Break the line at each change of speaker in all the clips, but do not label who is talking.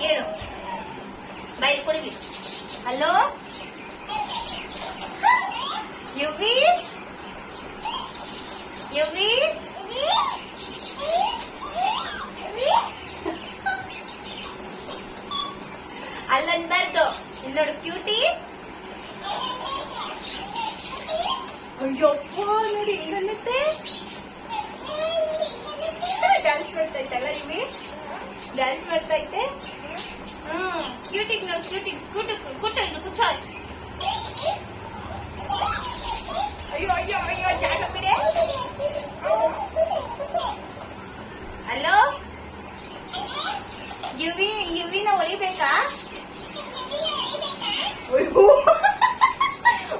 ಹೇಳು ಬಾಯಿ ಕೊಡಿಲಿ. ಹಲೋ ಯುವಿ ಯುವಿ ಅಲ್ಲನ್ಬಾರ್ದು. ಇಲ್ಲಿ ನೋಡು ಕ್ಯೂಟಿ. ಅಯ್ಯಪ್ಪ ನೋಡಿ ಹೆಂಗನ್ನುತ್ತೆ. ಡ್ಯಾನ್ಸ್ ಮಾಡ್ತೈತಲ್ಲ ಇವಿ, ಡ್ಯಾನ್ಸ್ ಮಾಡ್ತೈತೆ. ಕ್ಯೂಟಿಗ್ ನಾವು ಕ್ಯೂಟಿಗ್ ಕುಟ್ಟ ಇದು ಕುಚ್ಚ. ಅಯ್ಯೋ ಅಯ್ಯೋ ಅಯ್ಯೋ ಜಾಗ ಬಿಡೆ. ಹಲೋ ಯುವಿನ ಹೊಡಿಬೇಕಾ?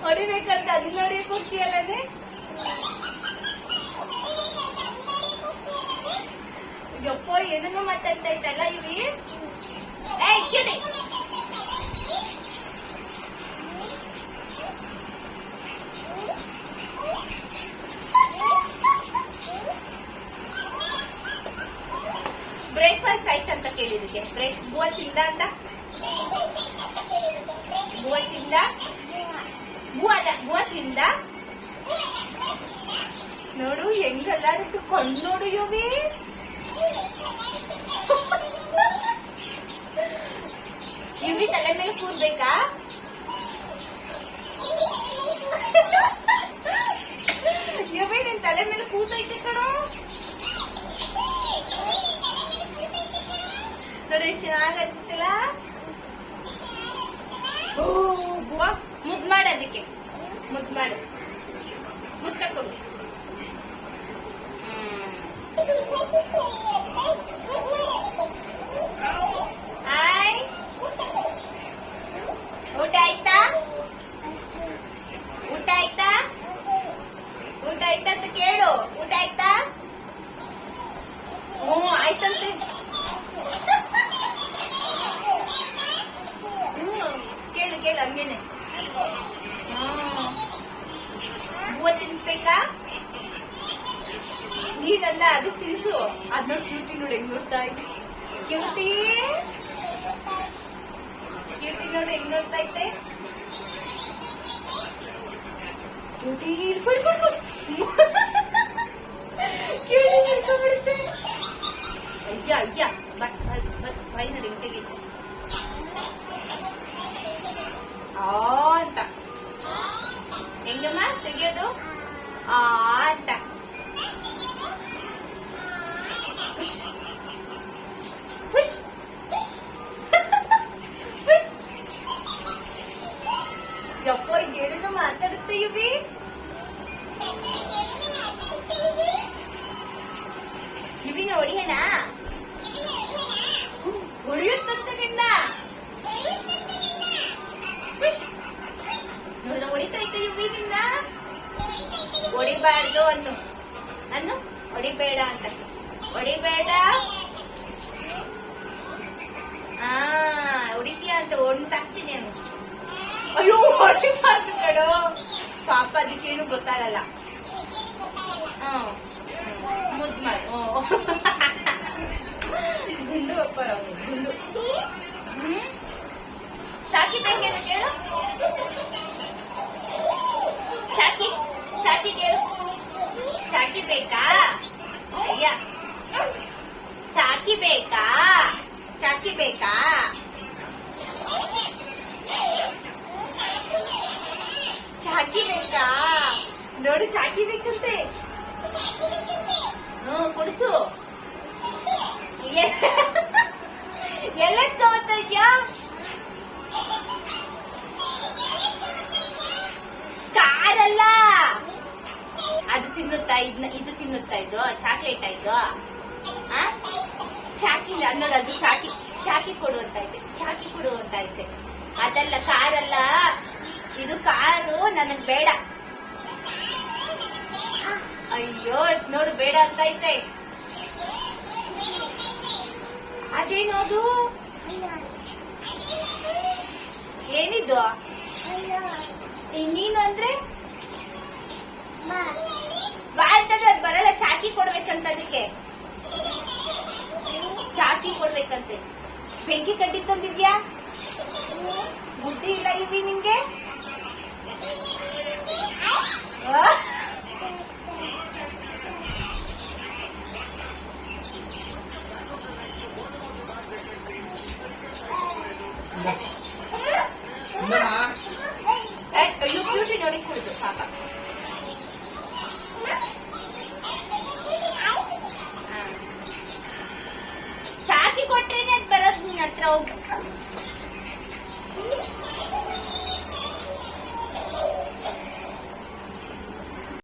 ಹೊಡಿಬೇಕಂತ ಅದ್ ನೋಡಿ ಕೊಡ್ತೀಯಲ್ಲೇ. ಯಪ್ಪ ಏನನ್ನು ಮಾತಾಡ್ತಾ ಇತ್ತಲ್ಲ ಇವಿ. ಏಯ್ ಕ್ಯೂಟಿ ಬ್ರೇಕ್ಫಾಸ್ಟ್ ಆಯ್ತಂತ ಕೇಳಿದಕ್ಕೆ. ಬ್ರೇಕ್ ಬೂವ ತಿಂದ ಅಂತ. ಬೂವ ತಿಂದ. ಬೂವ ತಿಂದ. ನೋಡು ಹೆಂಗಲ್ಲ ಕಣ್ಣು ನೋಡು ಯುವಿ. ಯುವಿ ತಲೆ ಮೇಲೆ ಕೂರ್ಬೇಕಾ? ಯುವಿ ನಿನ್ ತಲೆ ಮೇಲೆ ಕೂತೈತೆ ಕಣೋ. ನೋಡಿ ಎಷ್ಟು ಚೆನ್ನಾಗಿ ಅನ್ಸುತ್ತಿಲ್ಲ. ಮುದ್ ಮಾಡು, ಅದಕ್ಕೆ ಮುದ್ ಮಾಡು, ಮುದ್ ತಕೊಡು. ಹಾಯ್, ಊಟ ಆಯ್ತಾ? ಊಟ ಆಯ್ತಾ? ಊಟ ಆಯ್ತಾ ಅಂತ ಕೇಳು. ಊಟ ಆಯ್ತಾ? ಆಯ್ತಂತೆ. ಕೇಳು ಕೇಳು ಹಂಗೇನೆ. ಬೂವ ತಿನ್ಸ್ಬೇಕಾ? ನೀನಲ್ಲ ಅದು ತಿನ್ಸು. ಅದ್ ನೋಡಿ ಕ್ಯೂಟಿ ನೋಡಿ ಹೆಂಗ್ ನೋಡ್ತಾ ಐತೆ. ಕ್ಯೂಟಿ ಕ್ಯೂಟಿ ನೋಡಿ ಹೆಂಗ್ ನೋಡ್ತಾ ಐತೆ. ಕ್ಯೂಟಿ ಹಿಡ್ಕೊಳ್ಕೊಳ್ಕೊ. ಕ್ಯೂಟಿ ಹಿಡ್ಕೊಂಡ್ಬಿಡುತ್ತೆ. ಅಯ್ಯ ಅಯ್ಯ ಬೈ ನೋಡಿ ಹೆಂಗ್ ತೆಗೀತು ಅಂತ. ಹೆಂಗಮ್ಮ ತೆಗಿಯೋದು ಅಂತ. ಯಪ್ಪ ಇದೇನು ಮಾತಾಡುತ್ತೆ ಯುವಿ. ಯುವಿನ ಹೊಡಿಯೋಣ. ಹೊಡಿಯುತ್ತಂತ ನಿನ್ನ ನೋಡ ಹೊಡಿತೈತೆ ಯುವಿ ನಿನ್ನ. ಹೊಡಿಬಾರ್ದು ಅನ್ನು ಹೊಡಿಬೇಡ ಅಂತ. ಹೊಡಿಬೇಡ. ಹೊಡಿತೀಯ ಅಂತ ಹೊಂಟಾಗ್ತೀನಿ ಅನ್ನು. ಅಯ್ಯೋ ಹೊಡಿಬಾರ್ದು ಕಣೋ ಪಾಪ, ಅದಕ್ಕೇನು ಗೊತ್ತಾಗಲ್ಲ. ಮುದ್ ಮಾಡು. ಗುಂಡು ಅಪ್ಪರ ಗುಂಡು. ಚಾಕಿ ಬೇಕೇನು ಕೇಳು. ಚಾಕಿ ಚಾಕಿ ಕೇಳು. ಚಾಕಿ ಬೇಕಾ? ಅಯ್ಯ ಚಾಕಿ ಬೇಕಾ? ಚಾಕಿ ಬೇಕಾ? ಚಾಕಿ ಬೇಕಾ? ನೋಡು ಚಾಕಿ ಬೇಕಂತೆ. ಕೊಡಿಸು. ಎಲ್ಲ ತಗೋತಾ ಇದ್ಯಾ? ಕಾರಲ್ಲ ಅದು ತಿನ್ನುತ್ತಾ. ಇದು ತಿನ್ನುತ್ತಾ. ಇದು ಚಾಕ್ಲೇಟ್ ಇದು. ಚಾಕಿ ಅನ್ನೋದು ಅದು ಚಾಕಿ. ಚಾಕಿ ಕೊಡುವಂತ ಐತೆ. ಚಾಕಿ ಕೊಡುವಂತ ಐತೆ. ಅದಲ್ಲ ಕಾರಲ್ಲ ಇದು. ಕಾರು ನನಗ್ ಬೇಡ. ಅಯ್ಯೋ ನೋಡು ಬೇಡ ಅಂತ ಐತೆ. ಅದೇನೋದು ಏನಿದು? ನೀನು ಅಂದ್ರೆ ಬಾ ಅಂತಂದ್ರೆ ಅದು ಬರಲ್ಲ. ಚಾಕಿ ಕೊಡ್ಬೇಕಂತ. ಅದಕ್ಕೆ ಚಾಕಿ ಕೊಡ್ಬೇಕಂತೆ. ಬೆಂಕಿ ಕಡ್ಡಿ ತಂದಿದ್ಯಾ? ಬುದ್ಧಿ ಇಲ್ಲ ಇವಿ ನಿಂಗೆ? ಅಯ್ಯೋ ಬ್ಯೂಟಿ ನೋಡಿ ಕುಡಿದು ಪಾಪ. ಚಾಕಿ ಕೊಟ್ರೇನೆ ಅದ್ ಬರೋದು ನಿನ್ನ ಹತ್ರ ಹೋಗು.